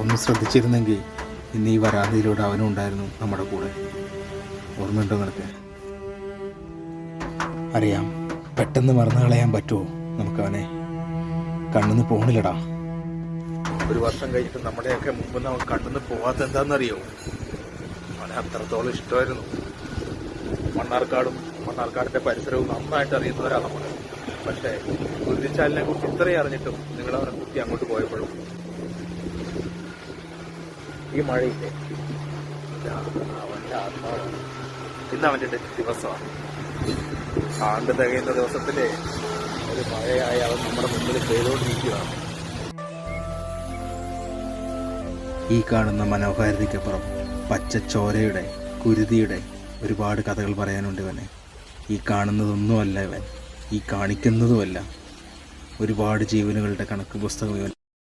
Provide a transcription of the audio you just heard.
ഒന്ന് ശ്രദ്ധിച്ചിരുന്നെങ്കിൽ ഇന്ന് ഈ വരാന്തയിലൂടെ അവനും ഉണ്ടായിരുന്നു നമ്മുടെ കൂടെ. ഓർമ്മയുണ്ടോ നിനക്ക്? അറിയാം, പെട്ടെന്ന് മറന്നു കളയാൻ പറ്റുമോ നമുക്കവനെ? കണ്ണിന്ന് പോണില്ലടാ. 1 വർഷം കഴിഞ്ഞിട്ട് നമ്മുടെയൊക്കെ മുമ്പ് അവൻ കണ്ണിന്ന് പോകാത്ത എന്താണെന്നറിയോ? അവനെ അത്രത്തോളം ഇഷ്ടമായിരുന്നു. മണ്ണാർക്കാടിന്റെ പരിസരവും നന്നായിട്ട് അറിയുന്നവരാണ് നമ്മൾ. പക്ഷേ കുരുതിച്ചാലിനെ കുറിച്ച് ഇത്രയും അറിഞ്ഞിട്ടും നിങ്ങളവനെ കുത്തി അങ്ങോട്ട് പോയപ്പോഴും ഈ മഴയില്ലേ, അവന്റെ ആത്മാവാണ്. ഇന്ന് അവന്റെ ദിവസമാണ്. ആണ്ട് തികയുന്ന ദിവസത്തിലെ ഒരു മഴയായി അവൻ നമ്മുടെ മുമ്പിൽ പെയ്തുകൊണ്ടിരിക്കുകയാണ്. ഈ കാണുന്ന മനോഹാരിതയ്ക്കപ്പുറം പച്ചച്ചോരയുടെ, കുരുതിയുടെ ഒരുപാട് കഥകൾ പറയാനുണ്ട് ഇവനെ. ഈ കാണുന്നതൊന്നുമല്ല ഇവൻ, ഈ കാണിക്കുന്നതുമല്ല. ഒരുപാട് ജീവനുകളുടെ കണക്ക് പുസ്തകം ഇവൻ.